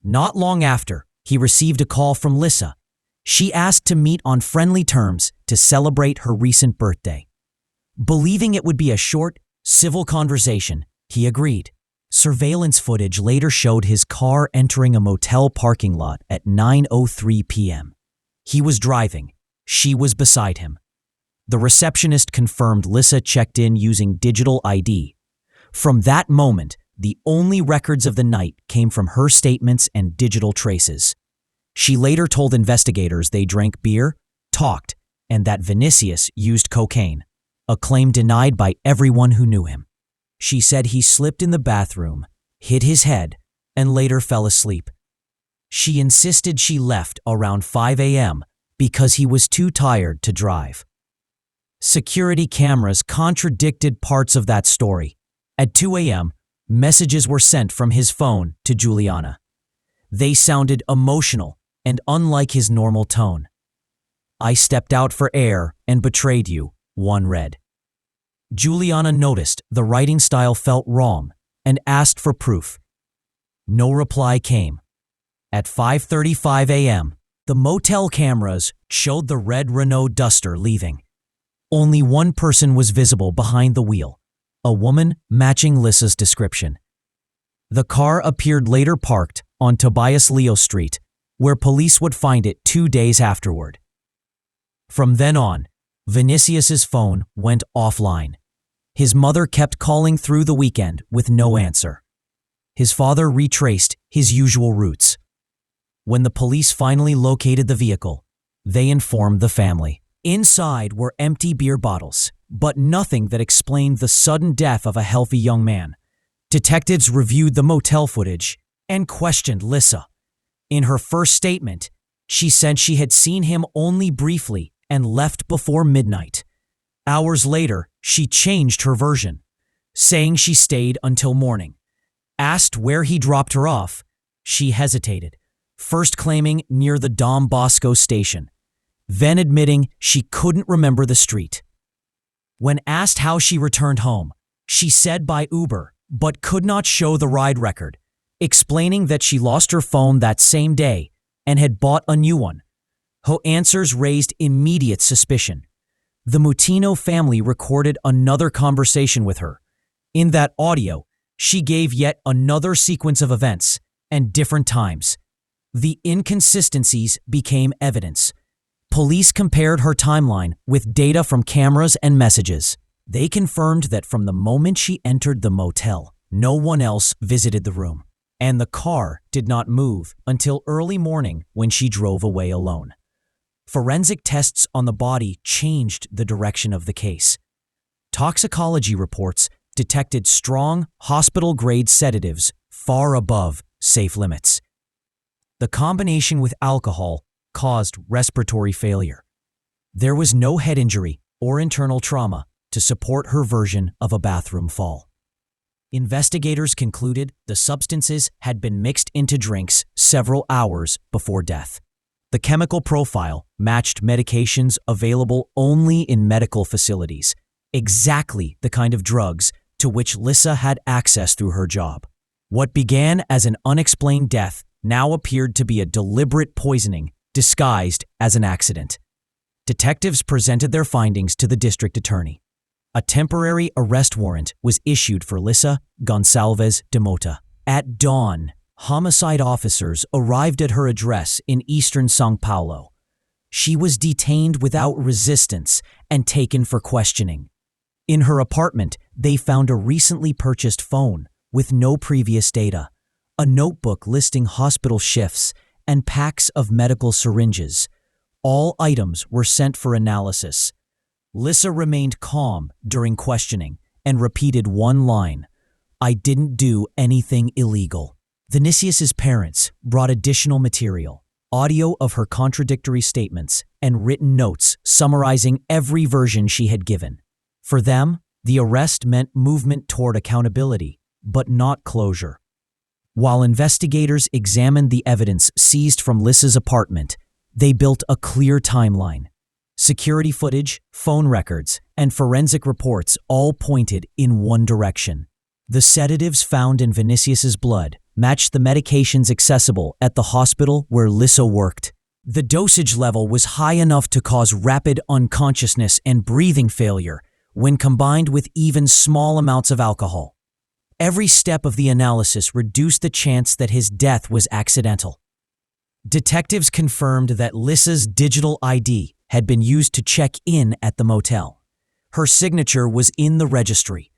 Not long after, he received a call from Lisa. She asked to meet on friendly terms to celebrate her recent birthday. Believing it would be a short, civil conversation, he agreed. Surveillance footage later showed his car entering a motel parking lot at 9:03 p.m. He was driving. She was beside him. The receptionist confirmed Lisa checked in using digital ID. From that moment, the only records of the night came from her statements and digital traces. She later told investigators they drank beer, talked, and that Vinicius used cocaine, a claim denied by everyone who knew him. She said he slipped in the bathroom, hit his head, and later fell asleep. She insisted she left around 5 a.m. because he was too tired to drive. Security cameras contradicted parts of that story. At 2 a.m., messages were sent from his phone to Juliana. They sounded emotional and unlike his normal tone. "I stepped out for air and betrayed you," one read. Juliana noticed the writing style felt wrong and asked for proof. No reply came. At 5:35 a.m., the motel cameras showed the red Renault Duster leaving. Only one person was visible behind the wheel, a woman matching Lisa's description. The car appeared later parked on Tobias Leo Street, where police would find it 2 days afterward. From then on, Vinicius's phone went offline. His mother kept calling through the weekend with no answer. His father retraced his usual routes. When the police finally located the vehicle, they informed the family. Inside were empty beer bottles, but nothing that explained the sudden death of a healthy young man. Detectives reviewed the motel footage and questioned Lisa. In her first statement, she said she had seen him only briefly and left before midnight. Hours later, she changed her version, saying she stayed until morning. Asked where he dropped her off, she hesitated, first claiming near the Dom Bosco station, then admitting she couldn't remember the street. When asked how she returned home, she said by Uber, but could not show the ride record, explaining that she lost her phone that same day and had bought a new one. Her answers raised immediate suspicion. The Moutinho family recorded another conversation with her. In that audio, she gave yet another sequence of events and different times. The inconsistencies became evidence. Police compared her timeline with data from cameras and messages. They confirmed that from the moment she entered the motel, no one else visited the room, and the car did not move until early morning when she drove away alone. Forensic tests on the body changed the direction of the case. Toxicology reports detected strong hospital-grade sedatives far above safe limits. The combination with alcohol caused respiratory failure. There was no head injury or internal trauma to support her version of a bathroom fall. Investigators concluded the substances had been mixed into drinks several hours before death. The chemical profile matched medications available only in medical facilities exactly the kind of drugs to which Lissa had access through her job. What began as an unexplained death now appeared to be a deliberate poisoning disguised as an accident. Detectives presented their findings to the district attorney. A temporary arrest warrant was issued for Lissa Gonçalves de Mota. At dawn, homicide officers arrived at her address in eastern São Paulo. She was detained without resistance and taken for questioning. In her apartment, they found a recently purchased phone with no previous data, a notebook listing hospital shifts, and packs of medical syringes. All items were sent for analysis. Lissa remained calm during questioning and repeated one line, "I didn't do anything illegal." Vinicius's parents brought additional material, audio of her contradictory statements, and written notes summarizing every version she had given. For them, the arrest meant movement toward accountability, but not closure. While investigators examined the evidence seized from Lissa's apartment, they built a clear timeline. Security footage, phone records, and forensic reports all pointed in one direction. The sedatives found in Vinicius's blood matched the medications accessible at the hospital where Lissa worked. The dosage level was high enough to cause rapid unconsciousness and breathing failure when combined with even small amounts of alcohol. Every step of the analysis reduced the chance that his death was accidental. Detectives confirmed that Lissa's digital ID had been used to check in at the motel. Her signature was in the registry.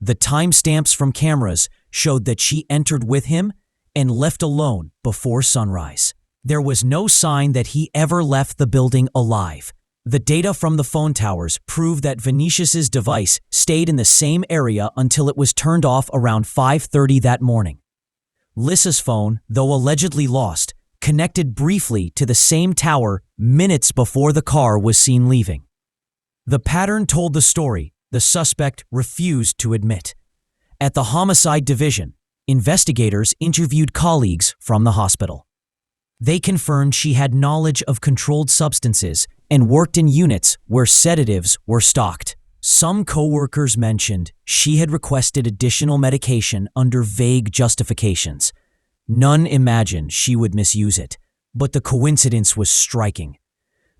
The timestamps from cameras showed that she entered with him and left alone before sunrise. There was no sign that he ever left the building alive. The data from the phone towers proved that Vinicius's device stayed in the same area until it was turned off around 5:30 that morning. Lissa's phone, though allegedly lost, connected briefly to the same tower minutes before the car was seen leaving. The pattern told the story the suspect refused to admit. At the homicide division, investigators interviewed colleagues from the hospital. They confirmed she had knowledge of controlled substances and worked in units where sedatives were stocked. Some co-workers mentioned she had requested additional medication under vague justifications. None imagined she would misuse it, but the coincidence was striking.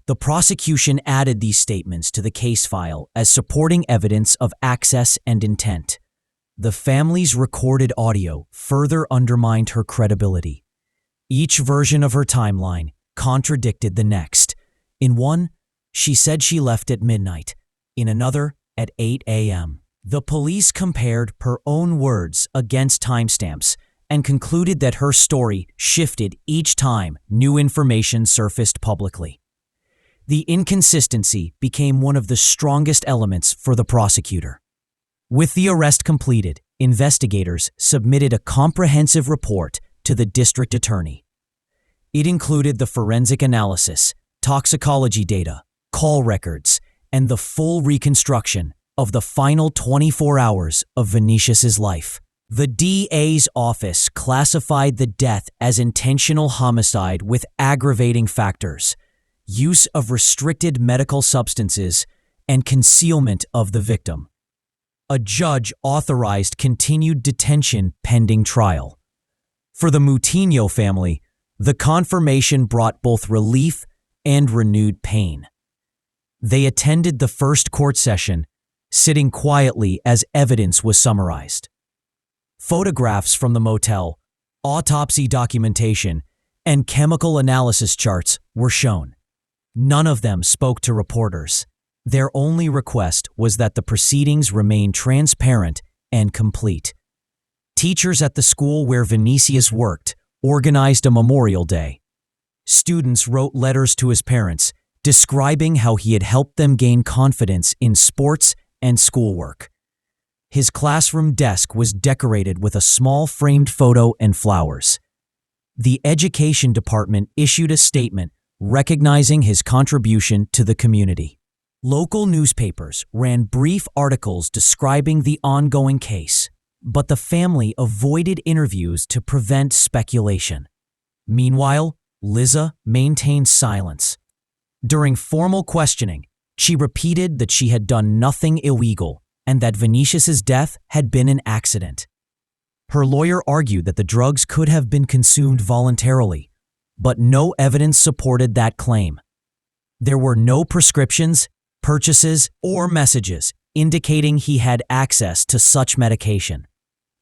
The prosecution added these statements to the case file as supporting evidence of access and intent. The family's recorded audio further undermined her credibility. Each version of her timeline contradicted the next. In one, she said she left at midnight. In another, at 8 a.m. The police compared her own words against timestamps and concluded that her story shifted each time new information surfaced publicly. The inconsistency became one of the strongest elements for the prosecutor. With the arrest completed, investigators submitted a comprehensive report to the district attorney. It included the forensic analysis, toxicology data, call records, and the full reconstruction of the final 24 hours of Vinicius's life. The DA's office classified the death as intentional homicide with aggravating factors, use of restricted medical substances, and concealment of the victim. A judge authorized continued detention pending trial. For the Moutinho family, the confirmation brought both relief and renewed pain. They attended the first court session, sitting quietly as evidence was summarized. Photographs from the motel, autopsy documentation, and chemical analysis charts were shown. None of them spoke to reporters. Their only request was that the proceedings remain transparent and complete. Teachers at the school where Vinicius worked organized a memorial day. Students wrote letters to his parents describing how he had helped them gain confidence in sports and schoolwork. His classroom desk was decorated with a small framed photo and flowers. The education department issued a statement recognizing his contribution to the community. Local newspapers ran brief articles describing the ongoing case, but the family avoided interviews to prevent speculation. Meanwhile, Lissa maintained silence. During formal questioning, She repeated that she had done nothing illegal and that Vinicius's death had been an accident. Her lawyer argued that the drugs could have been consumed voluntarily, but no evidence supported that claim. There were no prescriptions, purchases, or messages indicating he had access to such medication.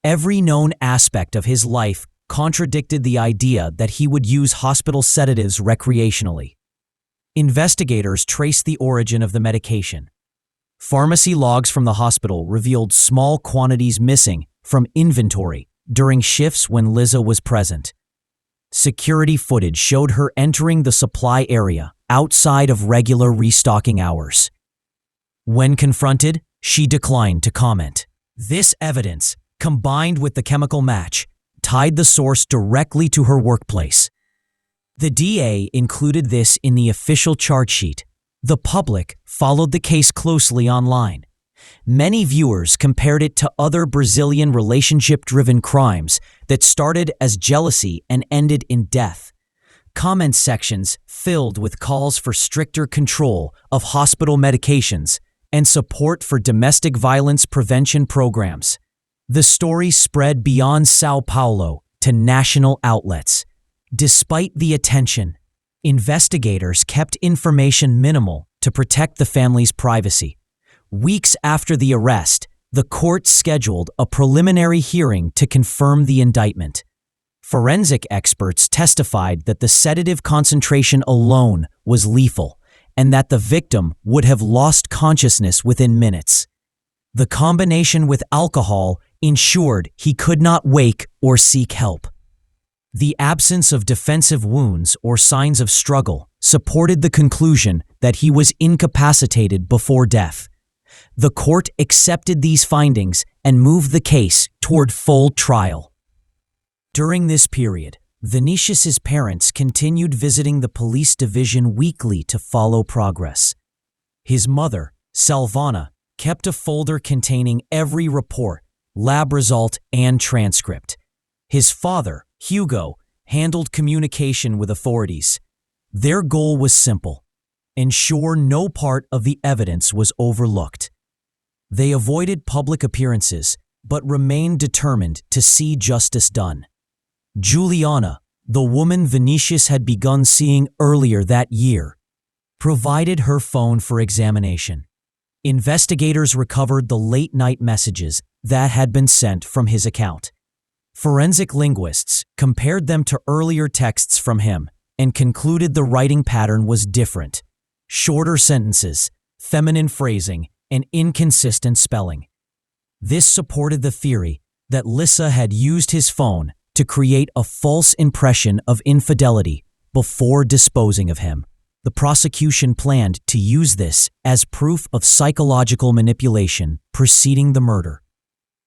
Every known aspect of his life contradicted the idea that he would use hospital sedatives recreationally. Investigators traced the origin of the medication. Pharmacy logs from the hospital revealed small quantities missing from inventory during shifts when Liza was present. Security footage showed her entering the supply area outside of regular restocking hours. When confronted, she declined to comment. This evidence, combined with the chemical match, tied the source directly to her workplace. The DA included this in the official charge sheet. The public followed the case closely online. Many viewers compared it to other Brazilian relationship-driven crimes that started as jealousy and ended in death. Comment sections filled with calls for stricter control of hospital medications and support for domestic violence prevention programs. The story spread beyond Sao Paulo to national outlets. Despite the attention, investigators kept information minimal to protect the family's privacy. Weeks after the arrest, the court scheduled a preliminary hearing to confirm the indictment. Forensic experts testified that the sedative concentration alone was lethal and that the victim would have lost consciousness within minutes. The combination with alcohol ensured he could not wake or seek help. The absence of defensive wounds or signs of struggle supported the conclusion that he was incapacitated before death. The court accepted these findings and moved the case toward full trial. During this period, Vinicius's parents continued visiting the police division weekly to follow progress. His mother, Salvana, kept a folder containing every report, lab result, and transcript. His father, Hugo, handled communication with authorities. Their goal was simple: ensure no part of the evidence was overlooked. They avoided public appearances, but remained determined to see justice done. Juliana, the woman Vinicius had begun seeing earlier that year, provided her phone for examination. Investigators recovered the late-night messages that had been sent from his account. Forensic linguists compared them to earlier texts from him and concluded the writing pattern was different: shorter sentences, feminine phrasing, and inconsistent spelling. This supported the theory that Liza had used his phone to create a false impression of infidelity before disposing of him. The prosecution planned to use this as proof of psychological manipulation preceding the murder.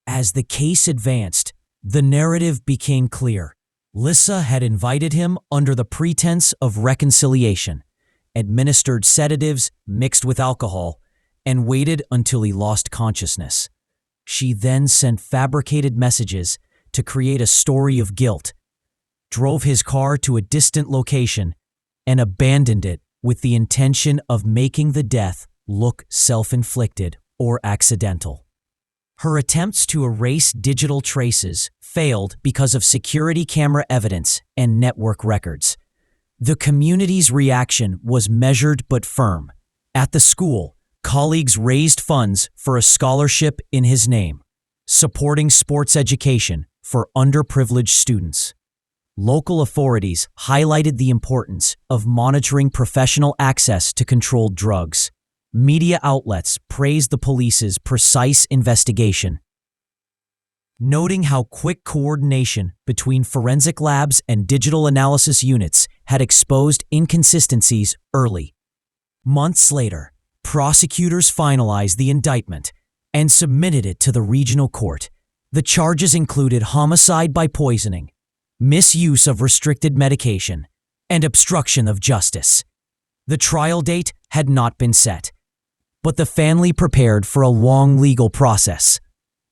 As the case advanced, the narrative became clear. Liza had invited him under the pretense of reconciliation, administered sedatives mixed with alcohol, and waited until he lost consciousness. She then sent fabricated messages to create a story of guilt, drove his car to a distant location, and abandoned it with the intention of making the death look self-inflicted or accidental. Her attempts to erase digital traces failed because of security camera evidence and network records. The community's reaction was measured but firm. At the school, colleagues raised funds for a scholarship in his name, supporting sports education for underprivileged students. Local authorities highlighted the importance of monitoring professional access to controlled drugs. Media outlets praised the police's precise investigation, noting how quick coordination between forensic labs and digital analysis units had exposed inconsistencies early. Months later, prosecutors finalized the indictment and submitted it to the regional court. The charges included homicide by poisoning, misuse of restricted medication, and obstruction of justice. The trial date had not been set, but the family prepared for a long legal process.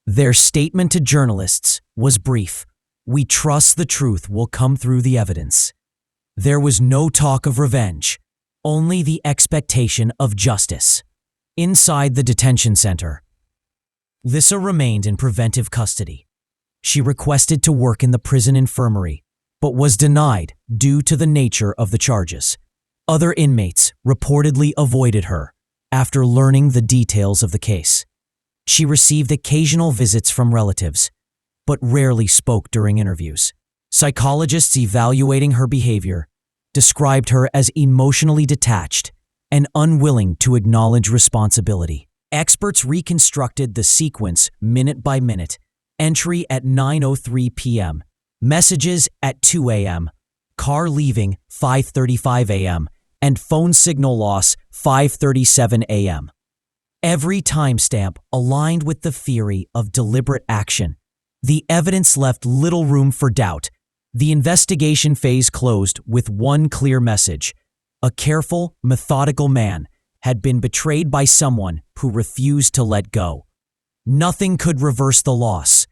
Their statement to journalists was brief: "We trust the truth will come through the evidence." There was no talk of revenge, only the expectation of justice. Inside the detention center, Lissa remained in preventive custody. She requested to work in the prison infirmary, but was denied due to the nature of the charges. Other inmates reportedly avoided her after learning the details of the case. She received occasional visits from relatives, but rarely spoke during interviews. Psychologists evaluating her behavior described her as emotionally detached and unwilling to acknowledge responsibility. Experts reconstructed the sequence minute by minute: entry at 9:03 p.m., messages at 2 a.m., car leaving 5:35 a.m., and phone signal loss 5:37 a.m. Every timestamp aligned with the theory of deliberate action. The evidence left little room for doubt. The investigation phase closed with one clear message: a careful, methodical man had been betrayed by someone who refused to let go. Nothing could reverse the loss,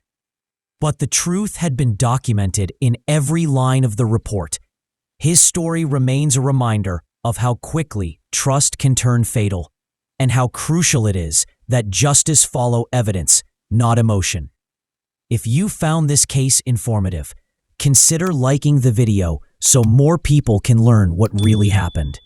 but the truth had been documented in every line of the report. His story remains a reminder of how quickly trust can turn fatal, and how crucial it is that justice follow evidence, not emotion. If you found this case informative, consider liking the video so more people can learn what really happened.